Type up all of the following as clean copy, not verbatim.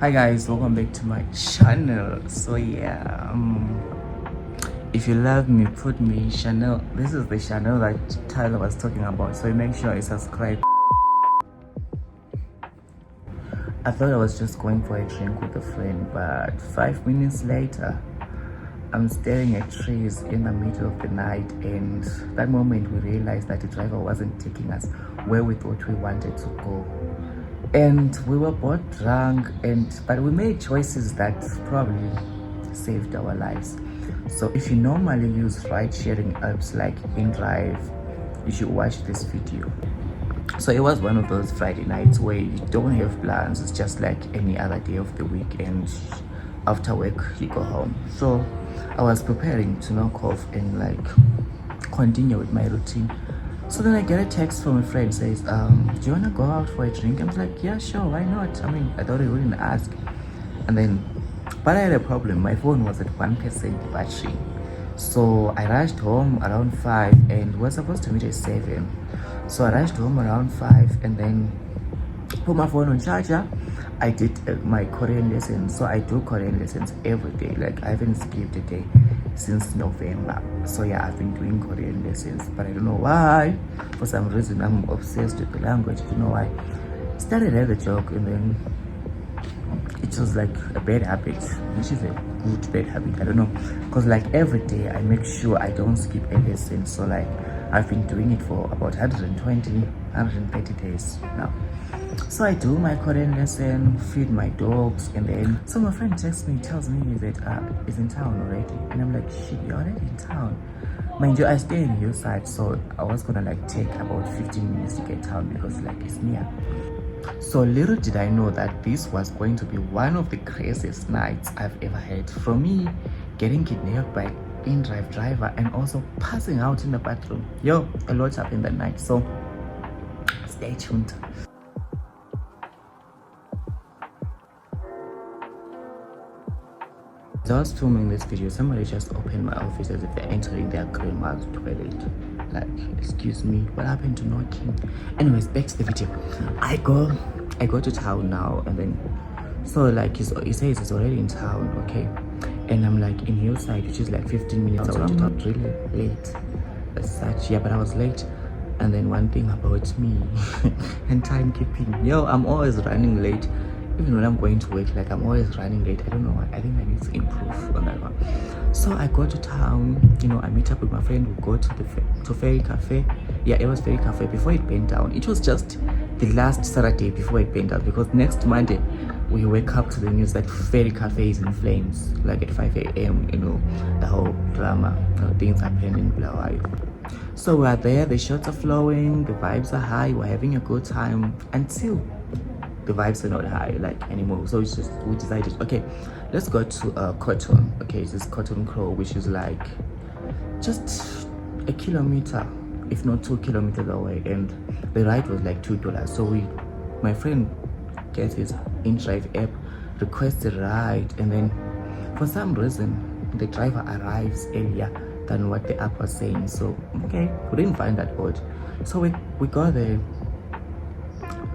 Hi guys, welcome back to my channel. So yeah, if you love me, put me channel. This is the channel that Tyler was talking about, so make sure you subscribe. I thought I was just going for a drink with a friend, but 5 minutes later I'm staring at trees in the middle of the night, and that moment we realized that the driver wasn't taking us where we thought we wanted to go. And we were both drunk, but we made choices that probably saved our lives. So if you normally use ride-sharing apps like InDrive, you should watch this video. So it was one of those Friday nights where you don't have plans. It's just like any other day of the week, and after work you go home. So I was preparing to knock off and like continue with my routine. So then I get a text from a friend, says, do you want to go out for a drink? I was like, yeah, sure, why not? I mean, I thought he wouldn't ask. And then, but I had a problem. My phone was at 1% battery. So I rushed home around 5 and we're supposed to meet at 7. So I rushed home around 5 and then put my phone on charger. I did my Korean lessons. So I do Korean lessons every day. Like I haven't skipped a day since November. So yeah, I've been doing Korean lessons, but I don't know why. For some reason I'm obsessed with the language. I don't know why. Started as a joke, and then it was like a bad habit, which is a good bad habit. I don't know, because like every day I make sure I don't skip a lesson. So like I've been doing it for about 130 days now. So I do my Korean lesson, feed my dogs, and then so my friend texts me, tells me that he's in town already, and I'm like, shit, you're already in town. Mind you, I stay in Hillside, so I was gonna like take about 15 minutes to get town because like it's near. So little did I know that this was going to be one of the craziest nights I've ever had. From me getting kidnapped by InDrive driver and also passing out in the bathroom. Yo, a lot happened that night, so stay tuned. As I was filming this video, somebody just opened my office as if they're entering their grandma's toilet. Like, excuse me, what happened to knocking? Anyways, back to the video. I go to town now, and then so like he says he's already in town, okay? And I'm like in Hillside, which is like 15 minutes away. I'm not really late as such, yeah, but I was late. And then one thing about me and timekeeping, yo, I'm always running late. Even when I'm going to work, like I'm always running late. I don't know why. I think I need to improve on that one. So I go to town, you know, I meet up with my friend. We go to Ferry Cafe. Yeah, it was Ferry Cafe before it burned down. It was just the last Saturday before it burned down, because next Monday we wake up to the news that Ferry Cafe is in flames, like at 5 a.m. You know, the whole drama, things happening in Bulawayo. So we're there, the shots are flowing, the vibes are high, we're having a good time until the vibes are not high like anymore. So it's just, we decided, okay, let's go to Cotton. Okay, it's this Cotton Crow, which is like just a kilometer, if not 2 kilometers away, and the ride was like $2. So my friend gets his InDrive app, requests a ride, and then for some reason the driver arrives earlier than what the app was saying. So okay, we didn't find that odd. So we go there,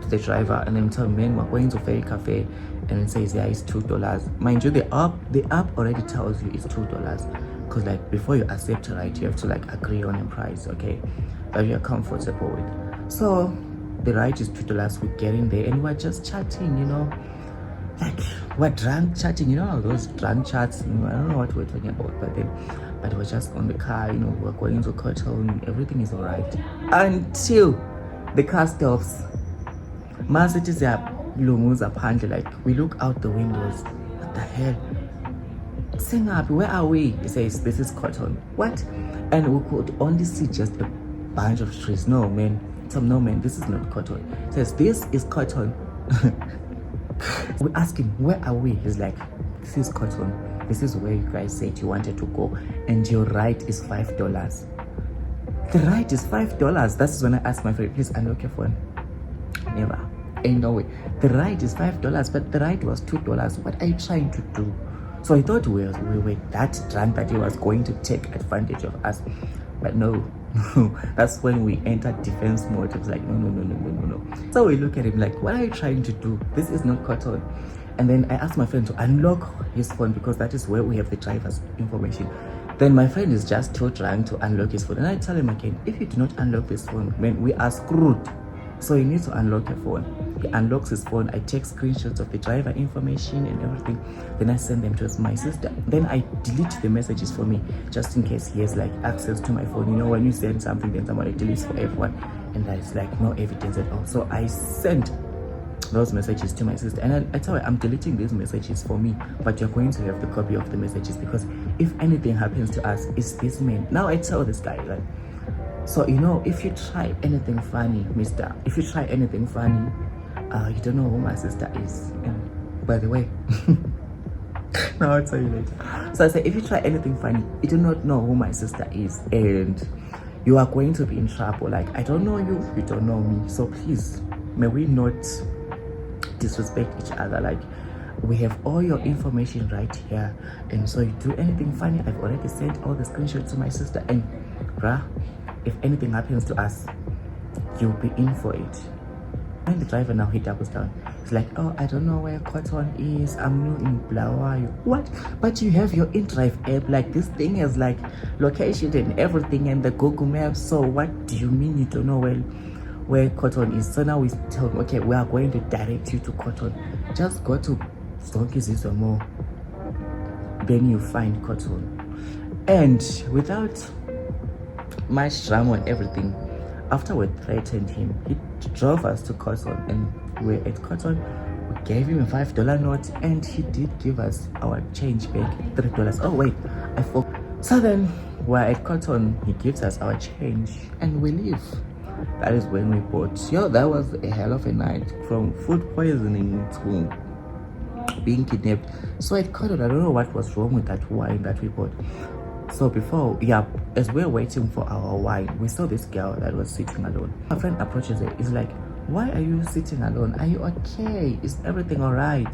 the driver, and then tell me, man, we're going to Ferry Cafe, and it says, yeah, it's $2. Mind you, the app already tells you it's $2, because like before you accept a ride, you have to like agree on a price, okay, that you're comfortable with. So the ride is $2. We get in there and we're just chatting, you know, like we're drunk chatting, you know, those drunk chats, you know, I don't know what we're talking about, but we're just on the car, you know, we're going to Cotton, everything is all right until the car stops. Man, it is like we look out the windows. What the hell? Sing up, where are we? He says, this is Cotton. What? And we could only see just a bunch of trees. No man, no man, this is not Cotton. He says, this is Cotton. We ask him, where are we? He's like, this is Cotton. This is where you guys said you wanted to go, and your ride is $5. The ride is $5. That's when I asked my friend, please unlock your phone. Never. Ain't no way. The ride is $5, but the ride was $2. What are you trying to do? So I thought we were that drunk that he was going to take advantage of us. But no, That's when we enter defense mode. It's like, no. So we look at him like, what are you trying to do? This is not cotton. And then I asked my friend to unlock his phone because that is where we have the driver's information. Then my friend is just still trying to unlock his phone. And I tell him again, if you do not unlock this phone, man, we are screwed. So you need to unlock your phone. He unlocks his phone. I take screenshots of the driver information and everything. Then I send them to my sister. Then I delete the messages for me, just in case he has like access to my phone. You know, when you send something, then somebody deletes for everyone. And there's like no evidence at all. So I sent those messages to my sister, and I tell her, I'm deleting these messages for me, but you're going to have the copy of the messages, because if anything happens to us, it's this man. Now I tell this guy, like, so you know, if you try anything funny, mister, if you try anything funny, you don't know who my sister is. And by the way, now I'll tell you later. So I say, if you try anything funny, you do not know who my sister is, and you are going to be in trouble. Like, I don't know you, you don't know me, so please, may we not disrespect each other. Like, we have all your information right here, and so you do anything funny, I've already sent all the screenshots to my sister, and bruh, if anything happens to us, you'll be in for it. And the driver now, he doubles down. He's like, oh, I don't know where Cotton is, I'm new in Bulawayo. What? But you have your InDrive app. Like, this thing has like location and everything and the Google Maps. So what do you mean you don't know where Cotton is? So now we tell him, okay, we are going to direct you to Cotton. Just go to Zonke more, then you find Cotton. And without much drama and everything, after we threatened him, he drove us to Cotton, and we're at Cotton. We gave him a $5 note, and he did give us our change back, $3. Oh wait, I forgot. So then we're at Cotton, he gives us our change, and we leave. That is when we bought. Yo, that was a hell of a night, from food poisoning to being kidnapped. So at Cotton, I don't know what was wrong with that wine that we bought. So before, yeah, as we were waiting for our wine, we saw this girl that was sitting alone. My friend approaches her. He's like, why are you sitting alone? Are you okay? Is everything all right?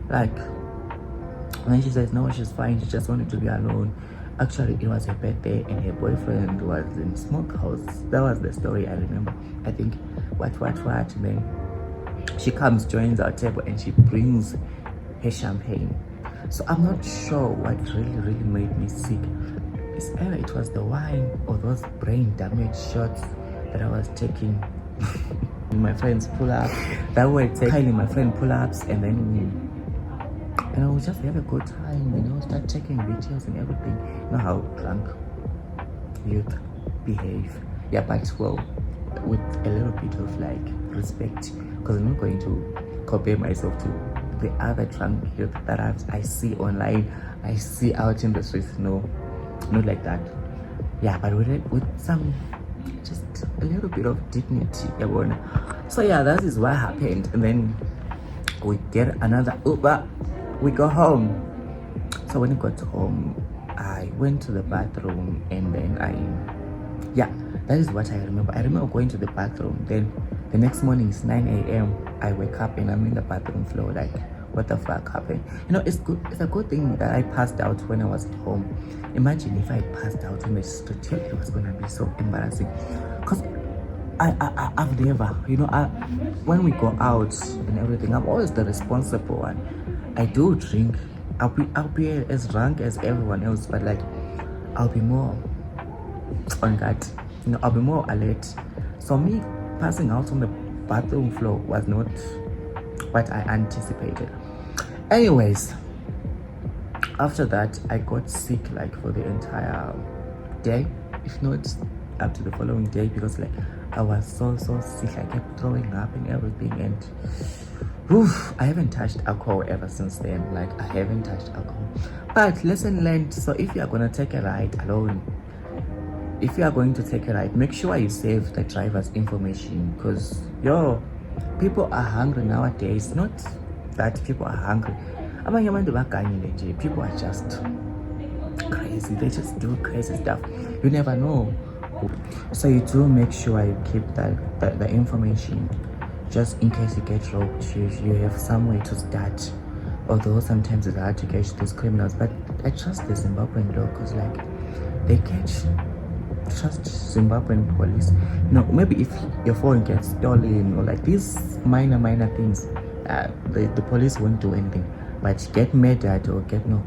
Like, and then she says, no, she's fine. She just wanted to be alone. Actually, it was her birthday, and her boyfriend was in smokehouse. That was the story I remember. I think, what, and then she comes, joins our table, and she brings her champagne. So I'm not sure what really made me sick. It's either it was the wine or those brain damage shots that I was taking. My friends pull up, that way taking my friend pull ups, and then we just have a good time, you know, start taking videos and everything. You know how drunk youth behave. Yeah, but well, with a little bit of like respect, because I'm not going to compare myself to the other drunk youth that I see online, I see out in the streets. No, not like that. Yeah, but with some, just a little bit of dignity. So yeah, that is what happened. And then we get another Uber, we go home. So when we got home, I went to the bathroom, and then yeah, that is what I remember. I remember going to the bathroom. Then the next morning is 9 a.m. I wake up and I'm in the bathroom floor, like, what the fuck happened? You know, it's a good thing that I passed out when I was at home. Imagine if I passed out in the street, it was gonna be so embarrassing. Cause I've never, you know, when we go out and everything, I'm always the responsible one. I do drink. I'll be as drunk as everyone else, but like, I'll be more on that. You know, I'll be more alert. So me passing out on the bathroom floor was not what I anticipated. Anyways, after that, I got sick like for the entire day, if not up to the following day, because like I was so sick. I kept throwing up and everything, and I haven't touched alcohol ever since then. Like, I haven't touched alcohol. But lesson learned. So if you are gonna take a ride alone, if you are going to take a ride, make sure you save the driver's information, because people are hungry nowadays. Not that people are hungry. People are just crazy. They just do crazy stuff. You never know. So you do make sure you keep the information, just in case you get robbed. You have some way to start. Although sometimes it's hard to catch these criminals, but I trust the Zimbabwean law, because like they catch trust Zimbabwean police. No, maybe if your phone gets stolen or like these minor things, the police won't do anything. But get murdered or get no,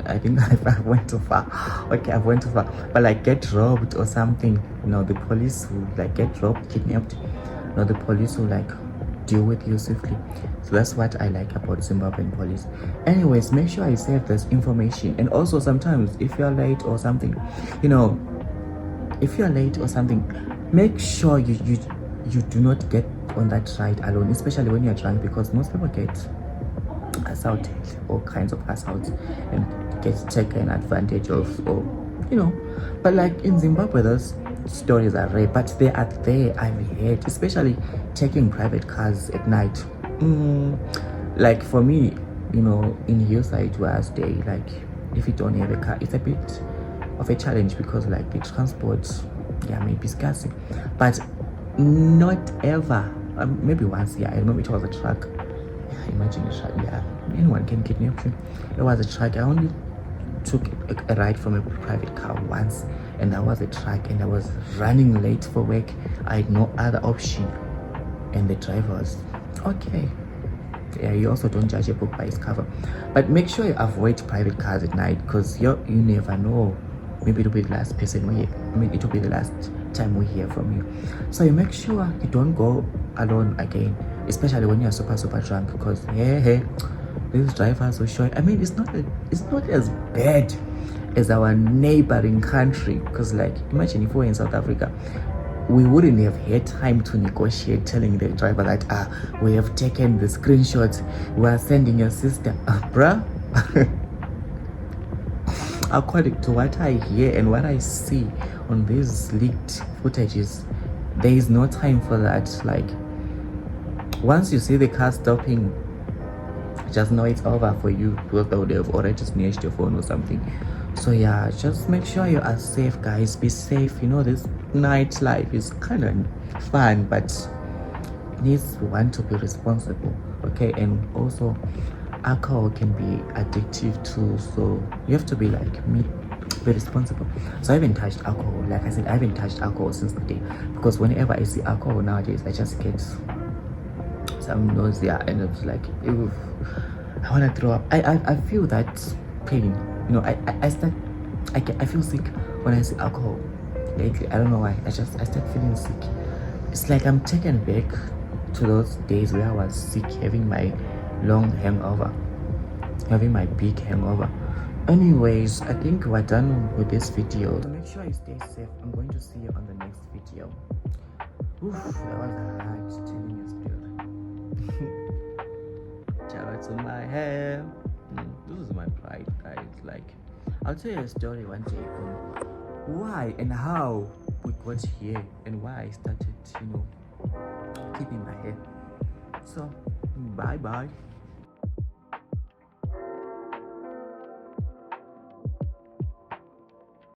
I think I went too far. Okay, I went too far. But like get robbed or something, the police will like get robbed, kidnapped. No, the police will like deal with you swiftly. So that's what I like about Zimbabwean police. Anyways, make sure I save this information. And also sometimes if you're late or something, if you're late or something, make sure you do not get on that ride alone, especially when you're drunk, because most people get assaulted, all kinds of assaults, and get taken advantage of, or but like in Zimbabwe those stories are rare, but they are there. I've heard, especially taking private cars at night. Like for me, in Hillside where I stay, like if you don't have a car, it's a bit of a challenge because like the transport, may be scarce, but not ever. Maybe once, I remember it was a truck. Imagine a truck, anyone can kidnap you. It was a truck. I only took a ride from a private car once, and that was a truck, and I was running late for work. I had no other option, and the driver was okay. You also don't judge a book by its cover, but make sure you avoid private cars at night, because you never know. Maybe it'll be the last person we hear. It'll be the last time we hear from you. So you make sure you don't go alone again, especially when you're super drunk, because these drivers will show you. I mean, it's not as bad as our neighboring country, because like imagine if we were in South Africa, we wouldn't have had time to negotiate, telling the driver that we have taken the screenshots, we are sending your sister, bruh. According to what I hear and what I see on these leaked footages, there is no time for that. Like once you see the car stopping, just know it's over for you, because they would have already snatched your phone or something. So just make sure you are safe, guys. Be safe. This nightlife is kind of fun, but needs one to be responsible, okay? And also alcohol can be addictive too, so you have to be like me, be responsible. So I haven't touched alcohol. Like I said, I haven't touched alcohol since the day, because whenever I see alcohol nowadays, I just get some nausea, and it's like, ew, I want to throw up. I feel that pain. I feel sick when I see alcohol lately. I don't know why. I start feeling sick. It's like I'm taken back to those days where I was sick, having my long hangover, having my big hangover. Anyways, I think we're done with this video. So make sure you stay safe. I'm going to see you on the next video. Oof, that was hard telling you still. Shout out to my hair. This is my pride, guys. Like, I'll tell you a story one day on why and how we got here, and why I started, keeping my hair. So, bye.